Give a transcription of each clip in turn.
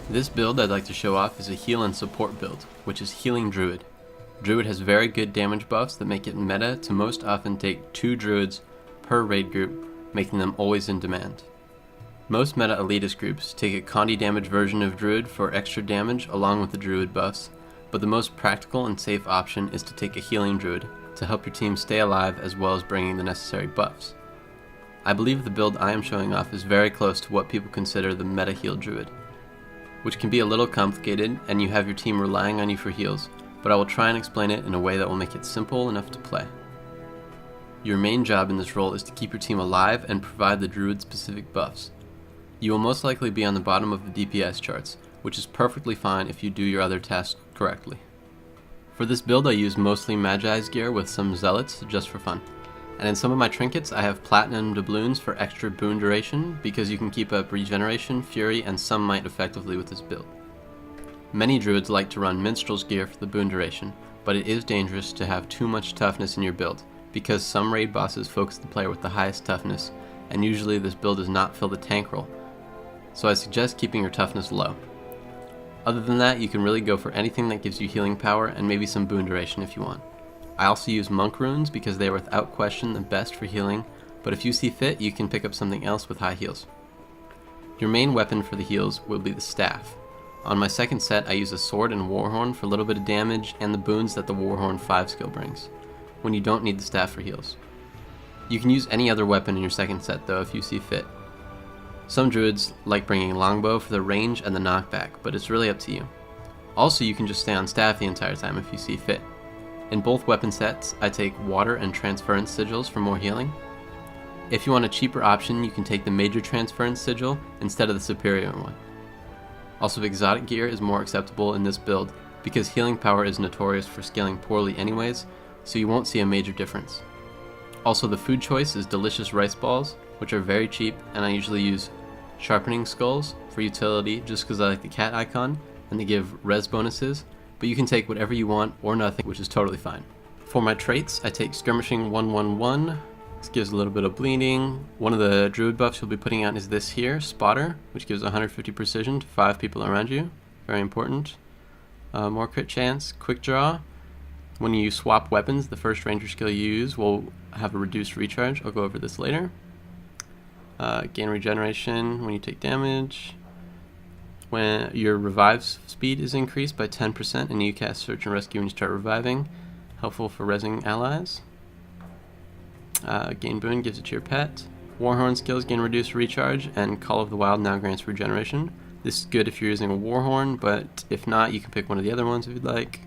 This build I'd like to show off is a heal and support build, which is Healing Druid. Druid has very good damage buffs that make it meta to most often take 2 Druids per raid group, making them always in demand. Most meta elitist groups take a Condi damage version of Druid for extra damage along with the Druid buffs, but the most practical and safe option is to take a Healing Druid to help your team stay alive as well as bringing the necessary buffs. I believe the build I am showing off is very close to what people consider the meta heal Druid, which can be a little complicated and you have your team relying on you for heals, but I will try and explain it in a way that will make it simple enough to play. Your main job in this role is to keep your team alive and provide the Druid specific buffs. You will most likely be on the bottom of the DPS charts, which is perfectly fine if you do your other tasks correctly. For this build I use mostly Magi's gear with some Zealots just for fun. And in some of my trinkets I have platinum doubloons for extra boon duration because you can keep up regeneration, fury, and some might effectively with this build. Many druids like to run minstrel's gear for the boon duration, but it is dangerous to have too much toughness in your build because some raid bosses focus the player with the highest toughness, and usually this build does not fill the tank role, so I suggest keeping your toughness low. Other than that, you can really go for anything that gives you healing power and maybe some boon duration if you want. I also use monk runes because they are without question the best for healing, but if you see fit, you can pick up something else with high heals. Your main weapon for the heals will be the staff. On my second set, I use a sword and warhorn for a little bit of damage and the boons that the warhorn 5 skill brings, when you don't need the staff for heals. You can use any other weapon in your second set though if you see fit. Some druids like bringing longbow for the range and the knockback, but it's really up to you. Also, you can just stay on staff the entire time if you see fit. In both weapon sets, I take water and transference sigils for more healing. If you want a cheaper option, you can take the major transference sigil instead of the superior one. Also, exotic gear is more acceptable in this build because healing power is notorious for scaling poorly anyways, so you won't see a major difference. Also, the food choice is delicious rice balls, which are very cheap, and I usually use sharpening skulls for utility just because I like the cat icon and they give res bonuses, but you can take whatever you want or nothing, which is totally fine. For my traits, I take skirmishing 111. This gives a little bit of bleeding. One of the druid buffs you'll be putting out is this here, spotter, which gives 150 precision to 5 people around you. Very important. More crit chance, quick draw. When you swap weapons, the first ranger skill you use will have a reduced recharge. I'll go over this later. Gain regeneration when you take damage. When your revive speed is increased by 10% and you cast search and rescue when you start reviving. Helpful for rezzing allies. Gain boon gives it to your pet. Warhorn skills gain reduced recharge, and Call of the Wild now grants regeneration. This is good if you're using a Warhorn, but if not, you can pick one of the other ones if you'd like.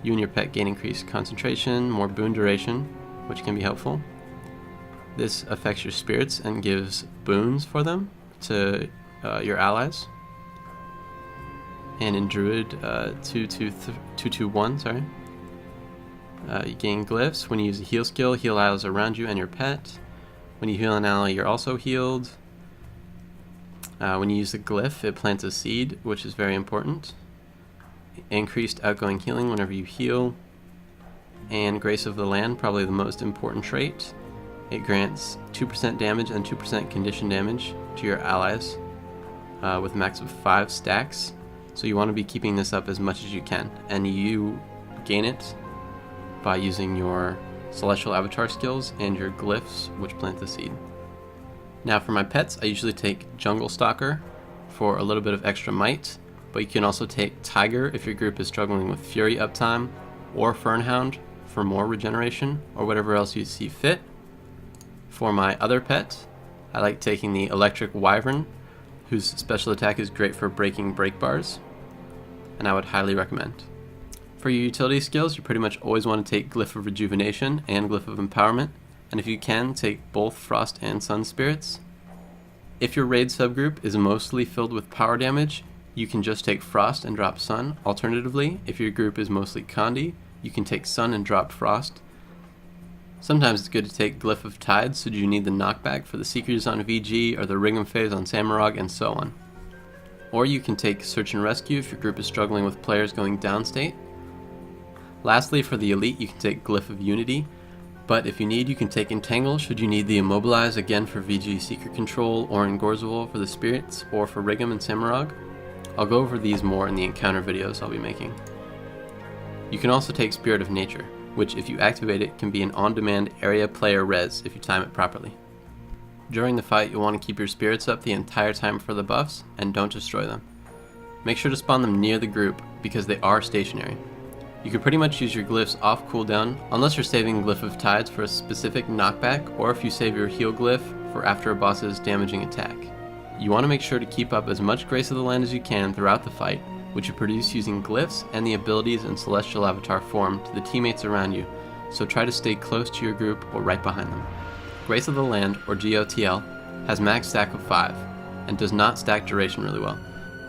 You and your pet gain increased concentration, more boon duration, which can be helpful. This affects your spirits and gives boons for them to your allies. And in Druid 221, sorry. You gain glyphs. When you use a heal skill, heal allies around you and your pet. When you heal an ally, you're also healed. When you use the glyph, it plants a seed, which is very important. Increased outgoing healing whenever you heal. And Grace of the Land, probably the most important trait. It grants 2% damage and 2% condition damage to your allies with a max of 5 stacks. So you want to be keeping this up as much as you can. And you gain it by using your Celestial Avatar skills and your glyphs, which plant the seed. Now for my pets, I usually take Jungle Stalker for a little bit of extra might, but you can also take Tiger if your group is struggling with Fury uptime, or Fernhound for more regeneration, or whatever else you see fit. For my other pet, I like taking the Electric Wyvern, whose special attack is great for breaking break bars, and I would highly recommend. For your utility skills, you pretty much always want to take Glyph of Rejuvenation and Glyph of Empowerment, and if you can, take both Frost and Sun Spirits. If your raid subgroup is mostly filled with power damage, you can just take Frost and drop Sun. Alternatively, if your group is mostly Condi, you can take Sun and drop Frost. Sometimes it's good to take Glyph of Tide, so you need the knockback for the Seekers on VG or the Ring'em phase on Samurag, and so on. Or you can take Search and Rescue if your group is struggling with players going downstate. Lastly, for the Elite, you can take Glyph of Unity, but if you need, you can take Entangle should you need the Immobilize, again for VG Seeker Control, or Engorzaval for the Spirits, or for Ring'em and Samurag. I'll go over these more in the encounter videos I'll be making. You can also take Spirit of Nature, which if you activate it can be an on-demand area player res if you time it properly. During the fight you'll want to keep your spirits up the entire time for the buffs and don't destroy them. Make sure to spawn them near the group because they are stationary. You can pretty much use your glyphs off cooldown unless you're saving Glyph of Tides for a specific knockback or if you save your heal glyph for after a boss's damaging attack. You want to make sure to keep up as much Grace of the Land as you can throughout the fight, which you produce using glyphs and the abilities in Celestial Avatar form to the teammates around you, so try to stay close to your group or right behind them. Grace of the Land, or GOTL, has max stack of 5, and does not stack duration really well,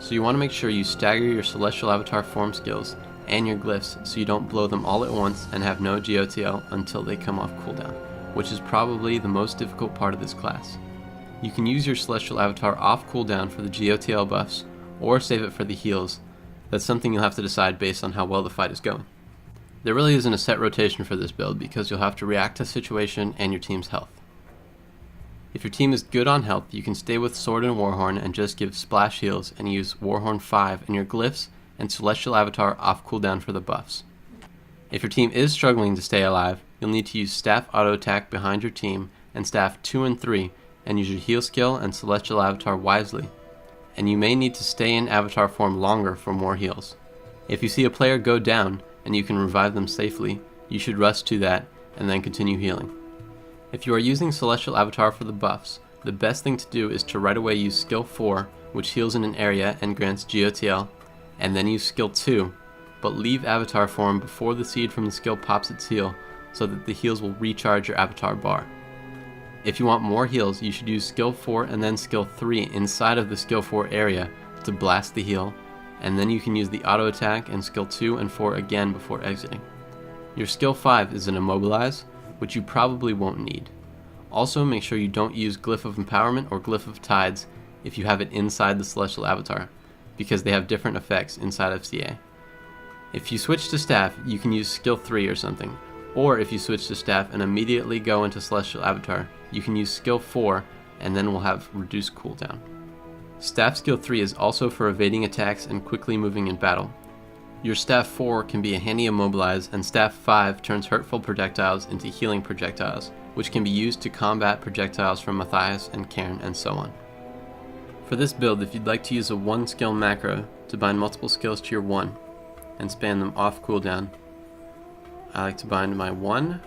so you want to make sure you stagger your Celestial Avatar form skills and your glyphs so you don't blow them all at once and have no GOTL until they come off cooldown, which is probably the most difficult part of this class. You can use your Celestial Avatar off cooldown for the GOTL buffs, or save it for the heals. That's something you'll have to decide based on how well the fight is going. There really isn't a set rotation for this build because you'll have to react to the situation and your team's health. If your team is good on health, you can stay with Sword and Warhorn and just give splash heals and use Warhorn 5 and your glyphs and Celestial Avatar off cooldown for the buffs. If your team is struggling to stay alive, you'll need to use Staff Auto Attack behind your team and Staff 2 and 3 and use your heal skill and Celestial Avatar wisely, and you may need to stay in Avatar form longer for more heals. If you see a player go down and you can revive them safely, you should rush to that and then continue healing. If you are using Celestial Avatar for the buffs, the best thing to do is to right away use Skill 4, which heals in an area and grants GOTL, and then use Skill 2, but leave Avatar form before the seed from the skill pops its heal so that the heals will recharge your Avatar bar. If you want more heals, you should use Skill 4 and then Skill 3 inside of the Skill 4 area to blast the heal, and then you can use the auto attack and Skill 2 and 4 again before exiting. Your Skill 5 is an Immobilize, which you probably won't need. Also make sure you don't use Glyph of Empowerment or Glyph of Tides if you have it inside the Celestial Avatar, because they have different effects inside of CA. If you switch to Staff, you can use Skill 3 or something, or if you switch to Staff and immediately go into Celestial Avatar, you can use Skill 4 and then will have reduced cooldown. Staff Skill 3 is also for evading attacks and quickly moving in battle. Your Staff 4 can be a handy Immobilize, and Staff 5 turns hurtful projectiles into healing projectiles, which can be used to combat projectiles from Matthias and Cairn and so on. For this build, if you'd like to use a 1 skill macro to bind multiple skills to your 1 and span them off cooldown, I like to bind my 1,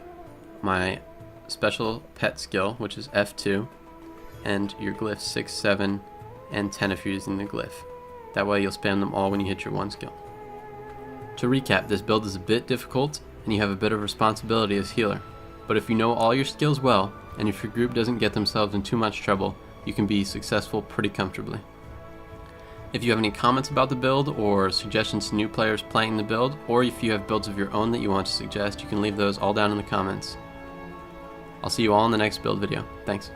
my special pet skill, which is F2, and your glyphs 6, 7, and 10 if you're using the glyph. That way you'll spam them all when you hit your 1 skill. To recap, this build is a bit difficult and you have a bit of responsibility as healer, but if you know all your skills well, and if your group doesn't get themselves in too much trouble, you can be successful pretty comfortably. If you have any comments about the build or suggestions to new players playing the build, or if you have builds of your own that you want to suggest, you can leave those all down in the comments. I'll see you all in the next build video. Thanks.